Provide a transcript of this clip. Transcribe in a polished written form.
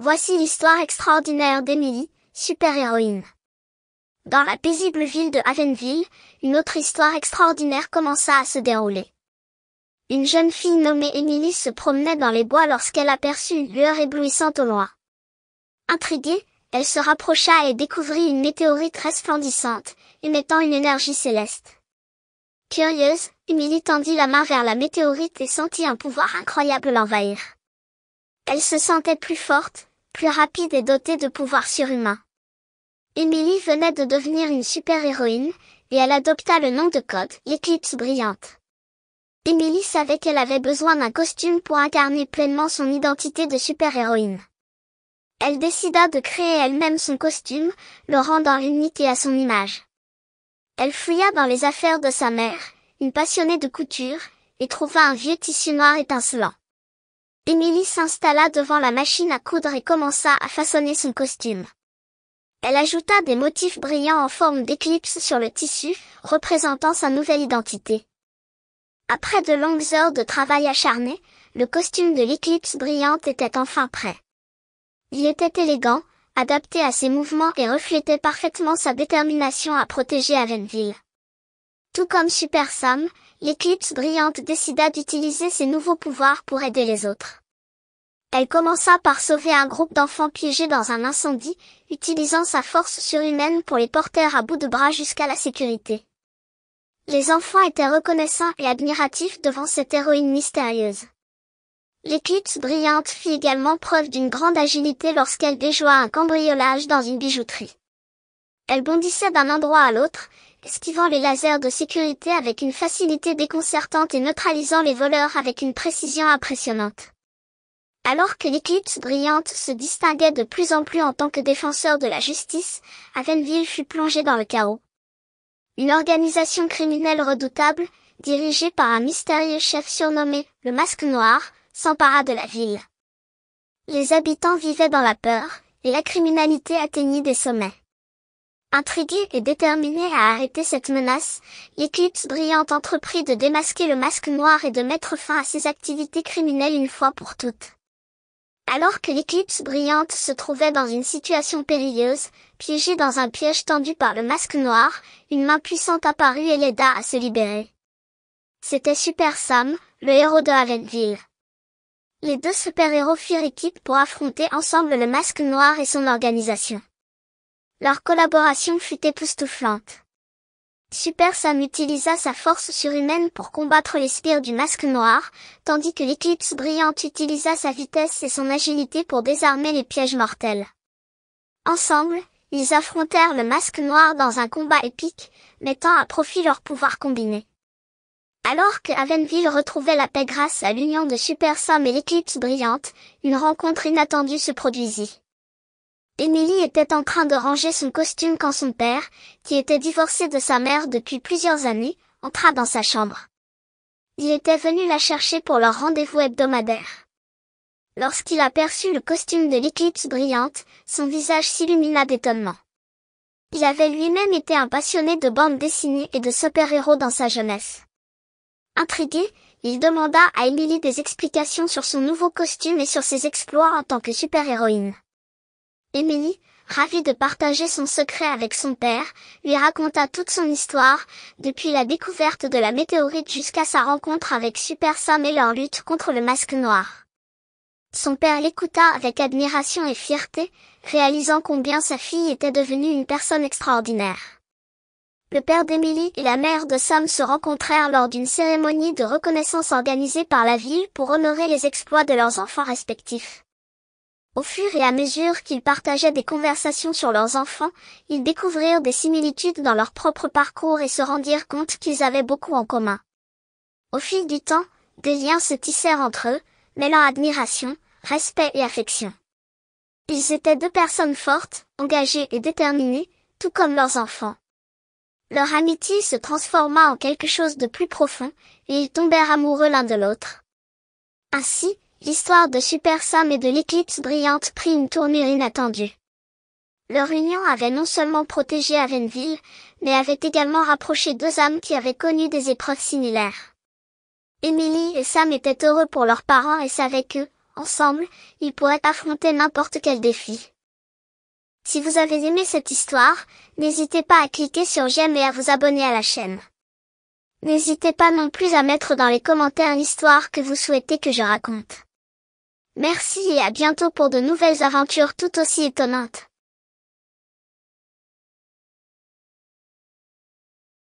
Voici l'histoire extraordinaire d'Emily, super-héroïne. Dans la paisible ville de Havenville, une autre histoire extraordinaire commença à se dérouler. Une jeune fille nommée Emily se promenait dans les bois lorsqu'elle aperçut une lueur éblouissante au loin. Intriguée, elle se rapprocha et découvrit une météorite resplendissante, émettant une énergie céleste. Curieuse, Emily tendit la main vers la météorite et sentit un pouvoir incroyable l'envahir. Elle se sentait plus forte, plus rapide et dotée de pouvoirs surhumains. Emily venait de devenir une super-héroïne, et elle adopta le nom de code, l'Éclipse brillante. Emily savait qu'elle avait besoin d'un costume pour incarner pleinement son identité de super-héroïne. Elle décida de créer elle-même son costume, le rendant unique et à son image. Elle fouilla dans les affaires de sa mère, une passionnée de couture, et trouva un vieux tissu noir étincelant. Emily s'installa devant la machine à coudre et commença à façonner son costume. Elle ajouta des motifs brillants en forme d'éclipse sur le tissu, représentant sa nouvelle identité. Après de longues heures de travail acharné, le costume de l'éclipse brillante était enfin prêt. Il était élégant, adapté à ses mouvements et reflétait parfaitement sa détermination à protéger Havenville. Tout comme Super Sam, l'éclipse brillante décida d'utiliser ses nouveaux pouvoirs pour aider les autres. Elle commença par sauver un groupe d'enfants piégés dans un incendie, utilisant sa force surhumaine pour les porter à bout de bras jusqu'à la sécurité. Les enfants étaient reconnaissants et admiratifs devant cette héroïne mystérieuse. L'éclipse brillante fit également preuve d'une grande agilité lorsqu'elle déjoua un cambriolage dans une bijouterie. Elle bondissait d'un endroit à l'autre, esquivant les lasers de sécurité avec une facilité déconcertante et neutralisant les voleurs avec une précision impressionnante. Alors que l'éclipse brillante se distinguait de plus en plus en tant que défenseur de la justice, Havenville fut plongée dans le chaos. Une organisation criminelle redoutable, dirigée par un mystérieux chef surnommé le Masque Noir, s'empara de la ville. Les habitants vivaient dans la peur, et la criminalité atteignit des sommets. Intriguée et déterminée à arrêter cette menace, l'éclipse brillante entreprit de démasquer le Masque Noir et de mettre fin à ses activités criminelles une fois pour toutes. Alors que l'éclipse brillante se trouvait dans une situation périlleuse, piégée dans un piège tendu par le Masque Noir, une main puissante apparut et l'aida à se libérer. C'était Super Sam, le héros de Havenville. Les deux super-héros firent équipe pour affronter ensemble le Masque Noir et son organisation. Leur collaboration fut époustouflante. Super Sam utilisa sa force surhumaine pour combattre les sbires du Masque Noir, tandis que l'éclipse brillante utilisa sa vitesse et son agilité pour désarmer les pièges mortels. Ensemble, ils affrontèrent le Masque Noir dans un combat épique, mettant à profit leurs pouvoirs combinés. Alors que Havenville retrouvait la paix grâce à l'union de Super Sam et l'éclipse brillante, une rencontre inattendue se produisit. Emily était en train de ranger son costume quand son père, qui était divorcé de sa mère depuis plusieurs années, entra dans sa chambre. Il était venu la chercher pour leur rendez-vous hebdomadaire. Lorsqu'il aperçut le costume de l'éclipse brillante, son visage s'illumina d'étonnement. Il avait lui-même été un passionné de bande dessinée et de super-héros dans sa jeunesse. Intrigué, il demanda à Emily des explications sur son nouveau costume et sur ses exploits en tant que super-héroïne. Emily, ravie de partager son secret avec son père, lui raconta toute son histoire, depuis la découverte de la météorite jusqu'à sa rencontre avec Super Sam et leur lutte contre le Masque Noir. Son père l'écouta avec admiration et fierté, réalisant combien sa fille était devenue une personne extraordinaire. Le père d'Emily et la mère de Sam se rencontrèrent lors d'une cérémonie de reconnaissance organisée par la ville pour honorer les exploits de leurs enfants respectifs. Au fur et à mesure qu'ils partageaient des conversations sur leurs enfants, ils découvrirent des similitudes dans leur propre parcours et se rendirent compte qu'ils avaient beaucoup en commun. Au fil du temps, des liens se tissèrent entre eux, mêlant admiration, respect et affection. Ils étaient deux personnes fortes, engagées et déterminées, tout comme leurs enfants. Leur amitié se transforma en quelque chose de plus profond, et ils tombèrent amoureux l'un de l'autre. Ainsi, l'histoire de Super Sam et de l'éclipse brillante prit une tournure inattendue. Leur union avait non seulement protégé Havenville, mais avait également rapproché deux âmes qui avaient connu des épreuves similaires. Emily et Sam étaient heureux pour leurs parents et savaient que, Ensemble, ils pourraient affronter n'importe quel défi. Si vous avez aimé cette histoire, n'hésitez pas à cliquer sur j'aime et à vous abonner à la chaîne. N'hésitez pas non plus à mettre dans les commentaires l'histoire que vous souhaitez que je raconte. Merci et à bientôt pour de nouvelles aventures tout aussi étonnantes.